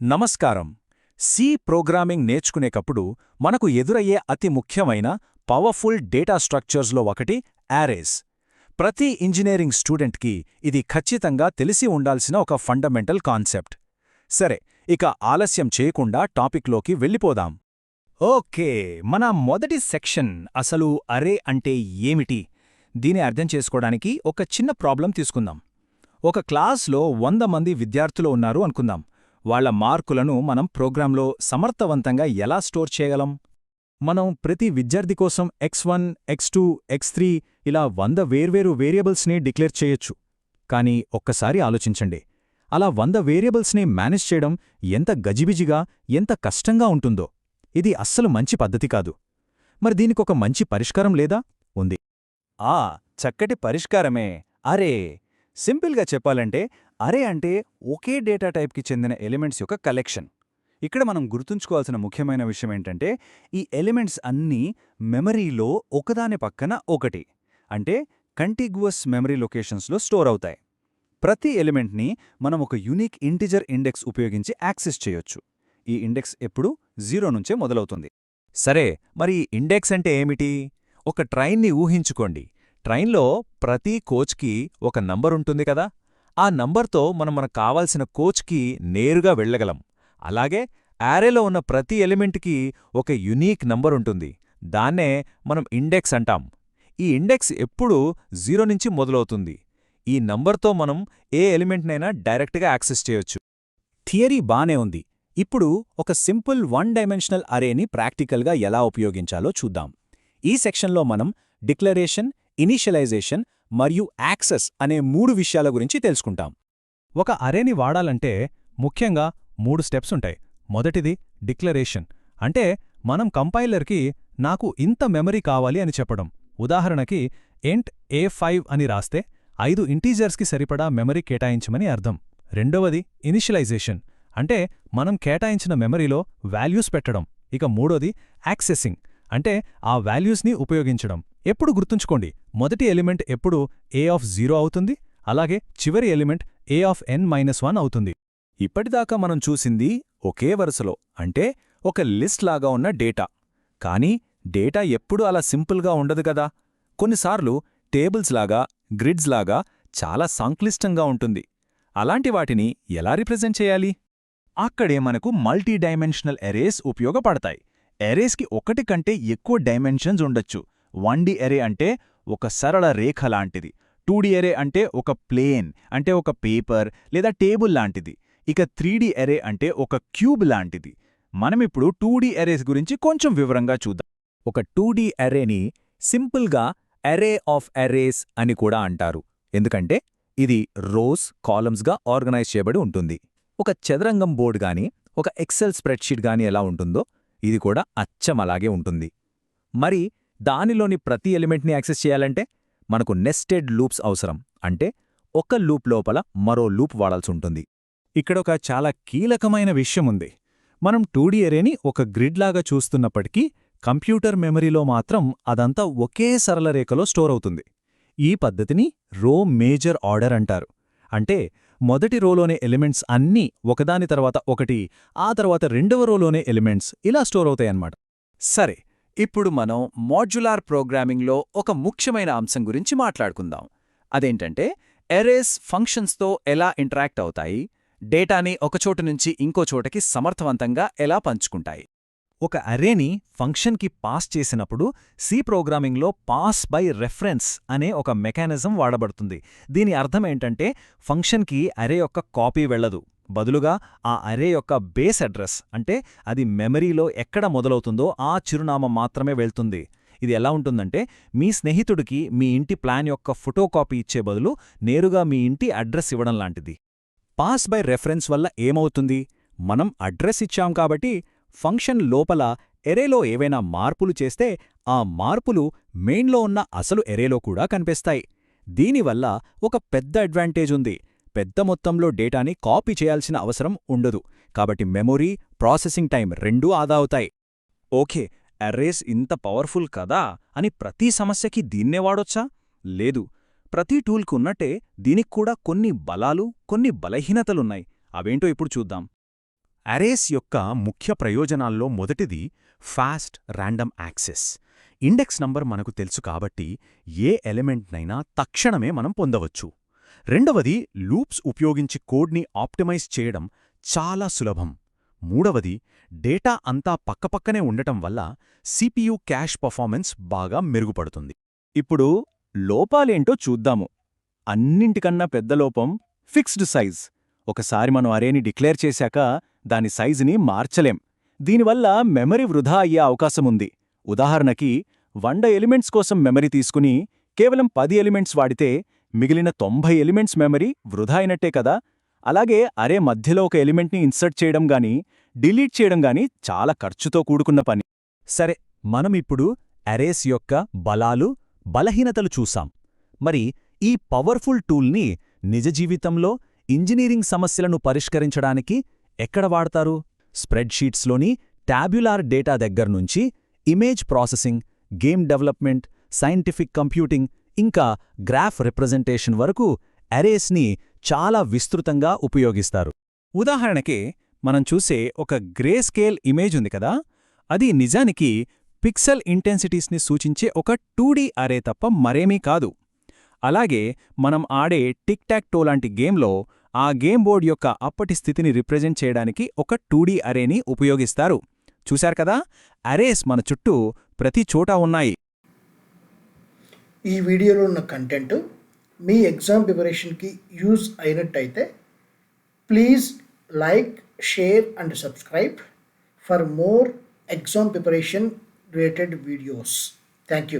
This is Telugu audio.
నమస్కారం. సి ప్రోగ్రామింగ్ నేర్చుకునేటప్పుడు మనకు ఎదురయ్యే అతి ముఖ్యమైన పవర్ఫుల్ డేటా స్ట్రక్చర్స్లో ఒకటి యారేస్. ప్రతి ఇంజనీరింగ్ స్టూడెంట్కి ఇది ఖచ్చితంగా తెలిసి ఉండాల్సిన ఒక ఫండమెంటల్ కాన్సెప్ట్. సరే, ఇక ఆలస్యం చేయకుండా టాపిక్లోకి వెళ్ళిపోదాం. ఓకే, మన మొదటి సెక్షన్ అసలు అరే అంటే ఏమిటి? దీని అర్థం చేసుకోవడానికి ఒక చిన్న ప్రాబ్లం తీసుకుందాం. ఒక క్లాస్లో 100 మంది విద్యార్థులు ఉన్నారు అనుకుందాం. వాళ్ల మార్కులను మనం ప్రోగ్రాంలో సమర్థవంతంగా ఎలా స్టోర్ చేయగలం? మనం ప్రతి విద్యార్థి కోసం x1, x2, x3 ఇలా 100 వేర్వేరు వేరియబుల్స్ని డిక్లేర్ చేయొచ్చు. కానీ ఒక్కసారి ఆలోచించండి, అలా 100 వేరియబుల్స్ని మేనేజ్ చేయడం ఎంత గజిబిజిగా, ఎంత కష్టంగా ఉంటుందో. ఇది అస్సలు మంచి పద్ధతి కాదు. మరి దీనికొక మంచి పరిష్కారం లేదా? ఉంది. చక్కటి పరిష్కారమే అరే. సింపుల్గా చెప్పాలంటే అరే అంటే ఒకే డేటా టైప్కి చెందిన ఎలిమెంట్స్ యొక్క కలెక్షన్. ఇక్కడ మనం గుర్తుంచుకోవాల్సిన ముఖ్యమైన విషయం ఏంటంటే, ఈ ఎలిమెంట్స్ అన్నీ మెమరీలో ఒకదాని పక్కన ఒకటి, అంటే కంటిగ్యువస్ మెమరీ లొకేషన్స్లో స్టోర్ అవుతాయి. ప్రతి ఎలిమెంట్ని మనం ఒక యూనిక్ ఇంటిజర్ ఇండెక్స్ ఉపయోగించి యాక్సెస్ చేయొచ్చు. ఈ ఇండెక్స్ ఎప్పుడూ 0 నుంచే మొదలవుతుంది. సరే, మరి ఇండెక్స్ అంటే ఏమిటి? ఒక ట్రైన్ని ఊహించుకోండి. ట్రైన్లో ప్రతి కోచ్కి ఒక నంబరుంటుంది కదా. ఆ నంబర్తో మనకు కావాల్సిన కోచ్కి నేరుగా వెళ్ళగలం. అలాగే యారేలో ఉన్న ప్రతి ఎలిమెంట్కి ఒక యునీక్ నంబరుంటుంది. దాన్నే మనం ఇండెక్స్ అంటాం. ఈ ఇండెక్స్ ఎప్పుడూ 0 నుంచి మొదలవుతుంది. ఈ నంబర్తో మనం ఏ ఎలిమెంట్నైనా డైరెక్ట్గా యాక్సెస్ చేయొచ్చు. థియరీ బానే ఉంది. ఇప్పుడు ఒక సింపుల్ 1 డైమెన్షనల్ అరేని ప్రాక్టికల్గా ఎలా ఉపయోగించాలో చూద్దాం. ఈ సెక్షన్లో మనం డిక్లరేషన్, ఇనీషియలైజేషన్ మరియు యాక్సెస్ అనే 3 విషయాల గురించి తెలుసుకుంటాం. ఒక అరేని వాడాలంటే ముఖ్యంగా 3 స్టెప్స్ ఉంటాయి. మొదటిది డిక్లరేషన్, అంటే మనం కంపైలర్కి నాకు ఇంత మెమరీ కావాలి అని చెప్పడం. ఉదాహరణకి ఎంట్ A5 అని రాస్తే 5 ఇంటీజర్స్కి సరిపడా మెమరీ కేటాయించమని అర్థం. రెండవది ఇనిషియలైజేషన్, అంటే మనం కేటాయించిన మెమరీలో వాల్యూస్ పెట్టడం. ఇక మూడోది యాక్సెసింగ్, అంటే ఆ వాల్యూస్ని ఉపయోగించడం. ఎప్పుడు గుర్తుంచుకోండి, మొదటి ఎలిమెంట్ ఎప్పుడు A0 అవుతుంది, అలాగే చివరి ఎలిమెంట్ A(n-1) అవుతుంది. ఇప్పటిదాకా మనం చూసింది ఒకే వరుసలో, అంటే ఒక లిస్ట్ లాగా ఉన్న డేటా. కానీ డేటా ఎప్పుడూ అలా సింపుల్గా ఉండదు కదా. కొన్నిసార్లు టేబుల్స్ లాగా, గ్రిడ్స్ లాగా చాలా సంక్లిష్టంగా ఉంటుంది. అలాంటి వాటిని ఎలా రిప్రజెంట్ చేయాలి? అక్కడే మనకు మల్టీ డైమెన్షనల్ ఎరేస్ ఉపయోగపడతాయి. ఎరేస్కి ఒకటి కంటే ఎక్కువ డైమెన్షన్స్ ఉండొచ్చు. 1D ఎరే అంటే ఒక సరళ రేఖ లాంటిది. 2D ఎరే అంటే ఒక ప్లేన్, అంటే ఒక పేపర్ లేదా టేబుల్ లాంటిది. ఇక 3D ఎరే అంటే ఒక క్యూబ్ లాంటిది. మనమిప్పుడు 2D ఎరేస్ గురించి కొంచెం వివరంగా చూద్దాం. ఒక 2D ఎరేని సింపుల్గా అరే ఆఫ్ అరేస్ అని కూడా అంటారు. ఎందుకంటే ఇది రోస్, కాలమ్స్గా ఆర్గనైజ్ చేయబడి ఉంటుంది. ఒక చదరంగం బోర్డు గాని, ఒక ఎక్సెల్ స్ప్రెడ్షీట్ గాని ఎలా ఉంటుందో ఇది కూడా అచ్చం అలాగే ఉంటుంది. మరి దానిలోని ప్రతి ఎలిమెంట్ని యాక్సెస్ చేయాలంటే మనకు నెస్టెడ్ లూప్స్ అవసరం. అంటే ఒక లూప్ లోపల మరో లూప్ వాడాల్సి ఉంటుంది. ఇక్కడొక చాలా కీలకమైన విషయముంది. మనం 2D ఎరేని ఒక గ్రిడ్ లాగా చూస్తున్నప్పటికీ కంప్యూటర్ మెమరీలో మాత్రం అదంతా ఒకే సరళ రేఖలో స్టోర్ అవుతుంది. ఈ పద్ధతిని రో మేజర్ ఆర్డర్ అంటారు. అంటే మొదటి రోలోనే ఎలిమెంట్స్ అన్నీ ఒకదాని తర్వాత ఒకటి, ఆ తర్వాత రెండవ రోలోనే ఎలిమెంట్స్ ఇలా స్టోర్ అవుతాయన్నమాట. సరే, ఇప్పుడు మనం మాడ్యులార్ ప్రోగ్రామింగ్లో ఒక ముఖ్యమైన అంశం గురించి మాట్లాడుకుందాం. అదేంటంటే ఎరేస్ ఫంక్షన్స్తో ఎలా ఇంటరాక్ట్ అవుతాయి, డేటాని ఒకచోటు నుంచి ఇంకో చోటకి సమర్థవంతంగా ఎలా పంచుకుంటాయి. ఒక అరేని ఫంక్షన్కి పాస్ చేసినప్పుడు సి ప్రోగ్రామింగ్లో పాస్ బై రెఫరెన్స్ అనే ఒక మెకానిజం వాడబడుతుంది. దీని అర్థమేంటంటే ఫంక్షన్కి అరే యొక్క కాపీ వెళ్లదు. బదులుగా ఆ అరే యొక్క బేస్ అడ్రస్, అంటే అది మెమరీలో ఎక్కడ మొదలవుతుందో ఆ చిరునామా మాత్రమే వెళ్తుంది. ఇది ఎలా ఉంటుందంటే మీ స్నేహితుడికి మీ ఇంటి ప్లాన్ యొక్క ఫోటోకాపీ ఇచ్చే బదులు నేరుగా మీ ఇంటి అడ్రస్ ఇవ్వడం లాంటిది. పాస్ బై రెఫరెన్స్ వల్ల ఏమవుతుంది? మనం అడ్రస్ ఇచ్చాం కాబట్టి ఫంక్షన్ లోపల ఎరేలో ఏవైనా మార్పులు చేస్తే ఆ మార్పులు మెయిన్లో ఉన్న అసలు ఎరేలో కూడా కనిపిస్తాయి. దీనివల్ల ఒక పెద్ద అడ్వాంటేజ్ ఉంది. పెద్ద మొత్తంలో డేటాని కాపీ చేయాల్సిన అవసరం ఉండదు. కాబట్టి మెమొరీ, ప్రాసెసింగ్ టైం రెండూ ఆదా అవుతాయి. ఓకే, అరేస్ ఇంత పవర్ఫుల్ కదా అని ప్రతి సమస్యకి దీన్నే వాడొచ్చా? లేదు. ప్రతి టూల్కు ఉన్నట్టే దీనిక్కూడా కొన్ని బలాలు, కొన్ని బలహీనతలున్నాయి. అవేంటో ఇప్పుడు చూద్దాం. అరేస్ యొక్క ముఖ్య ప్రయోజనాల్లో మొదటిది fast random access. Index number మనకు తెలుసు కాబట్టి ఏ ఎలిమెంట్నైనా తక్షణమే మనం పొందవచ్చు. రెండవది లూప్స్ ఉపయోగించి కోడ్ని ఆప్టిమైజ్ చేయడం చాలా సులభం. మూడవది డేటా అంతా పక్కపక్కనే ఉండటం వల్ల సిపియు క్యాష్ పర్ఫార్మెన్స్ బాగా మెరుగుపడుతుంది. ఇప్పుడు లోపాలేంటో చూద్దాము. అన్నింటికన్నా పెద్ద లోపం ఫిక్స్డ్ సైజ్. ఒకసారి మనం అరేని డిక్లేర్ చేశాక దాని సైజుని మార్చలేం. దీనివల్ల మెమరీ వృధా అయ్యే అవకాశముంది. ఉదాహరణకి 100 ఎలిమెంట్స్ కోసం మెమరీ తీసుకుని కేవలం 10 ఎలిమెంట్స్ వాడితే మిగిలిన 90 ఎలిమెంట్స్ మెమరీ వృధా అయినట్టే కదా. అలాగే అరే మధ్యలో ఒక ఎలిమెంట్ని ఇన్సర్ట్ చేయడం గానీ డిలీట్ చేయడం గానీ చాలా ఖర్చుతో కూడుకున్న పని. సరే, మనమిప్పుడు అరేస్ యొక్క బలాలు, బలహీనతలు చూసాం. మరి ఈ పవర్ఫుల్ టూల్ని నిజ జీవితంలో ఇంజనీరింగ్ సమస్యలను పరిష్కరించడానికి ఎక్కడ వాడతారు? స్ప్రెడ్షీట్స్లోని టాబ్యులార్ డేటా దగ్గర్నుంచి image processing, game development, scientific computing, ఇంకా గ్రాఫ్ రిప్రజెంటేషన్ వరకు అరేస్ని చాలా విస్తృతంగా ఉపయోగిస్తారు. ఉదాహరణకి మనం చూసే ఒక గ్రే స్కేల్ ఇమేజ్ ఉంది కదా, అది నిజానికి పిక్సెల్ ఇంటెన్సిటీస్ని సూచించే ఒక 2D అరే తప్ప మరేమీ కాదు. అలాగే మనం ఆడే టిక్ టాక్ టో లాంటి గేమ్లో ఆ గేమ్ బోర్డ్ యొక్క అప్పటి స్థితిని రిప్రజెంట్ చేయడానికి ఒక 2D అరేని ఉపయోగిస్తారు. చూశారు కదా, అరేస్ మన చుట్టూ ప్రతి చోటా ఉన్నాయి. ఈ వీడియోలో ఉన్న కంటెంట్ మీ ఎగ్జామ్ ప్రిపరేషన్కి యూజ్ అయినట్టయితే please like, share and subscribe for more exam preparation related videos. Thank you.